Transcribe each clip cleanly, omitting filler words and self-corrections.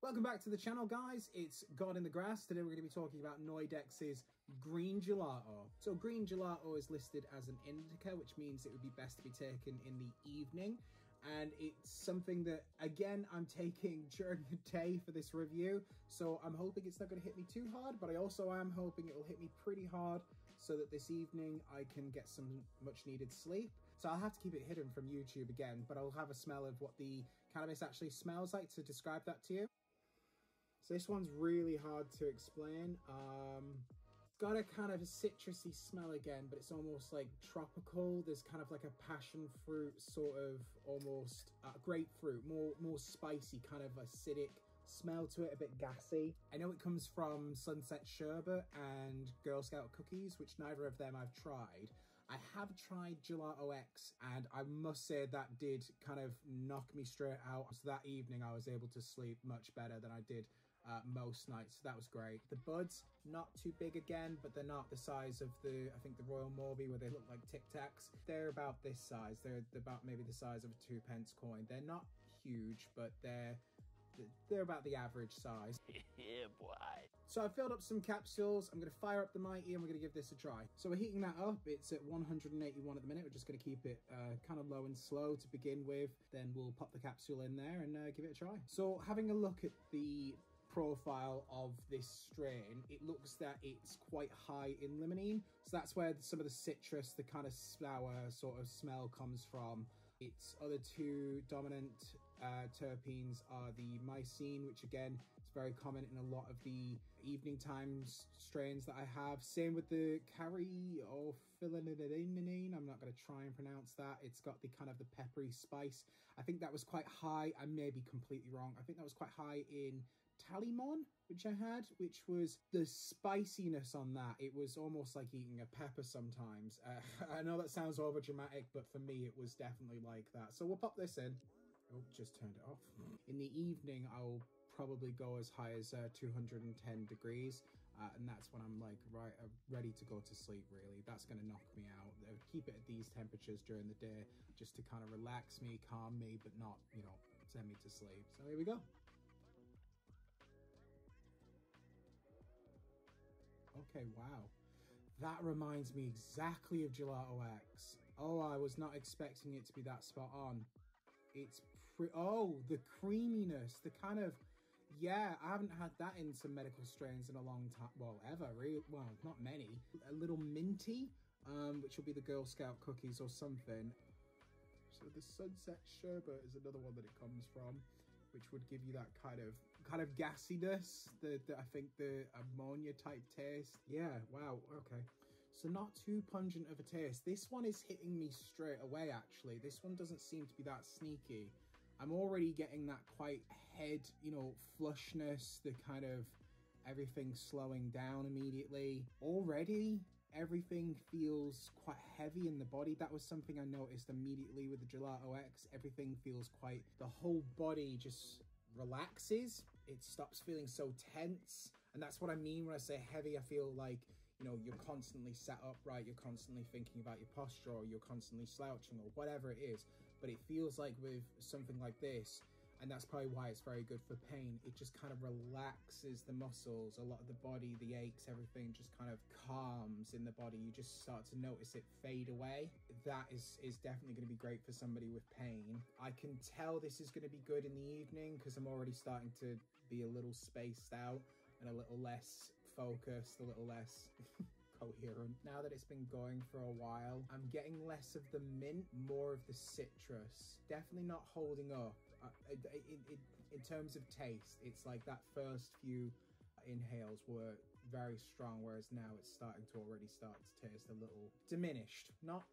Welcome back to the channel, guys. It's God in the Grass. Today we're going to be talking about Noidecs' green gelato. So green gelato is listed as an indica, which means it would be best to be taken in the evening. And it's something that, again, I'm taking during the day for this review. So I'm hoping it's not going to hit me too hard, but I also am hoping it will hit me pretty hard so that this evening I can get some much needed sleep. So I'll have to keep it hidden from YouTube again, but I'll have a smell of what the cannabis actually smells like to describe that to you. So this one's really hard to explain. It's got a kind of a citrusy smell again, but it's almost like tropical. There's kind of like a passion fruit, sort of almost grapefruit, more spicy, kind of acidic smell to it, a bit gassy. I know it comes from Sunset Sherbet and Girl Scout cookies, which neither of them I've tried. I have tried Gelato X, and I must say that did kind of knock me straight out. So that evening I was able to sleep much better than I did most nights, so that was great. The buds, not too big again, but they're not the size of I think the Royal Morby, where they look like Tic Tacs. They're about this size. They're about maybe the size of a 2p coin. They're not huge, but they're about the average size. Yeah, boy. So I've filled up some capsules. I'm going to fire up the Mighty and we're going to give this a try. So we're heating that up. It's at 181 at the minute. We're just going to keep it kind of low and slow to begin with. Then we'll pop the capsule in there and give it a try. So having a look at the profile of this strain, it looks that it's quite high in limonene. So that's where some of the citrus, the kind of sour sort of smell comes from. Its other two dominant terpenes are the mycene, which again is very common in a lot of the evening times strains that I have. Same with the caryophyllidinine. I'm not going to try and pronounce that. It's got the kind of the peppery spice. I think that was quite high. I may be completely wrong. I think that was quite high in Talimon, which I had, which was the spiciness on that. It was almost like eating a pepper sometimes. I know that sounds over dramatic, but for me it was definitely like that. So we'll pop this in. Oh, just turned it off. In the evening I'll probably go as high as 210 degrees, and that's when I'm like ready to go to sleep. Really, that's going to knock me out. I would keep it at these temperatures during the day just to kind of relax me, calm me, but not, you know, send me to sleep. So here we go. Okay, wow. That reminds me exactly of Gelato X. Oh, I was not expecting it to be that spot on. It's oh, the creaminess, the kind of, yeah, I haven't had that in some medical strains in a long time. Well, ever, really. Well, not many. A little minty, which will be the Girl Scout cookies or something. So the Sunset Sherbet is another one that it comes from, which would give you that kind of gassiness, I think the ammonia type taste. Yeah, wow, okay. So not too pungent of a taste. This one is hitting me straight away, actually. This one doesn't seem to be that sneaky. I'm already getting that quite head, you know, flushness, the kind of everything slowing down immediately. Already, everything feels quite heavy in the body. That was something I noticed immediately with the Gelato X. Everything feels quite, the whole body just relaxes. It stops feeling so tense. And that's what I mean when I say heavy. I feel like, you know, you're constantly sat upright, you're constantly thinking about your posture, or you're constantly slouching, or whatever it is. But it feels like with something like this, and that's probably why it's very good for pain, it just kind of relaxes the muscles, a lot of the body, the aches, everything just kind of calms in the body. You just start to notice it fade away. That is definitely going to be great for somebody with pain. I can tell this is going to be good in the evening because I'm already starting to be a little spaced out and a little less focused, a little less coherent. Now that it's been going for a while, I'm getting less of the mint, more of the citrus. Definitely not holding up. In terms of taste, it's like that first few inhales were very strong, whereas now it's starting to already start to taste a little diminished. Not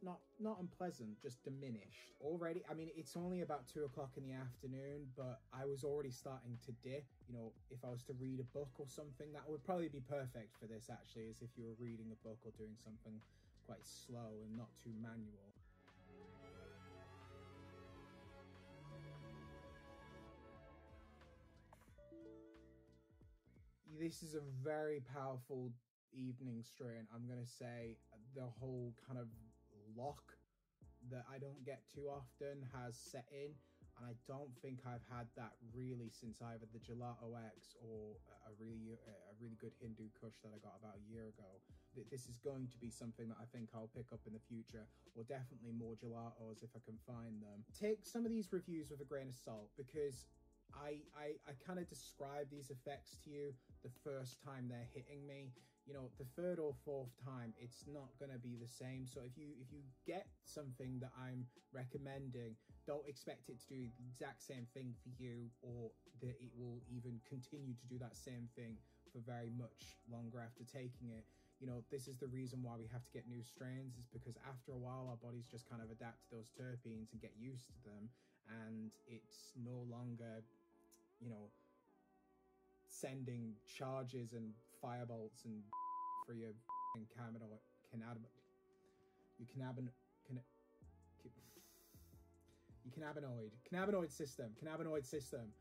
unpleasant, just diminished already. I mean, it's only about 2 o'clock in the afternoon, but I was already starting to dip. You know, if I was to read a book or something, that would probably be perfect for this, actually, as if you were reading a book or doing something quite slow and not too manual. This is a very powerful evening strain. I'm going to say the whole kind of lock that I don't get too often has set in. And I don't think I've had that really since either the Gelato X or a really good Hindu Kush that I got about a year ago. This is going to be something that I think I'll pick up in the future, or definitely more gelatos if I can find them. Take some of these reviews with a grain of salt, because I kind of describe these effects to you the first time they're hitting me. You know, the third or fourth time, it's not going to be the same. So if you get something that I'm recommending, don't expect it to do the exact same thing for you, or that it will even continue to do that same thing for very much longer after taking it. You know, this is the reason why we have to get new strains, is because after a while our bodies just kind of adapt to those terpenes and get used to them, and it's no longer, you know, sending charges and firebolts and for your cannabinoid system.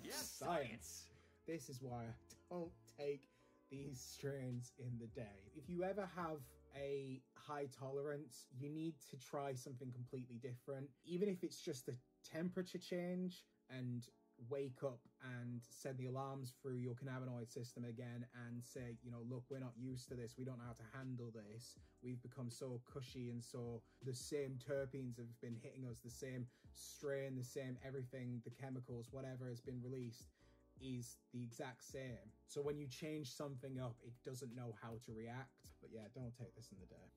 Yes, science. This is why I don't take these strains in the day. If you ever have a high tolerance, you need to try something completely different, even if it's just a temperature change, and wake up and send the alarms through your cannabinoid system again and say, you know, look, we're not used to this, we don't know how to handle this, we've become so cushy, and so the same terpenes have been hitting us, the same strain, the same everything, the chemicals, whatever has been released is the exact same. So when you change something up, it doesn't know how to react. But yeah, don't take this in the day.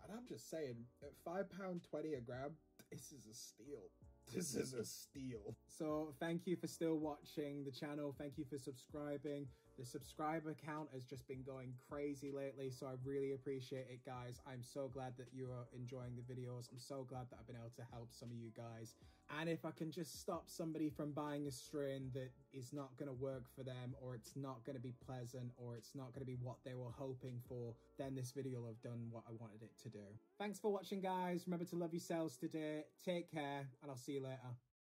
And I'm just saying, at £5.20 a gram, this is a steal. This is a steal. So thank you for still watching the channel. Thank you for subscribing. The subscriber count has just been going crazy lately, so I really appreciate it, guys. I'm so glad that you are enjoying the videos. I'm so glad that I've been able to help some of you guys. And if I can just stop somebody from buying a strain that is not going to work for them, or it's not going to be pleasant, or it's not going to be what they were hoping for, then this video will have done what I wanted it to do. Thanks for watching, guys. Remember to love yourselves today. Take care, and I'll see you later.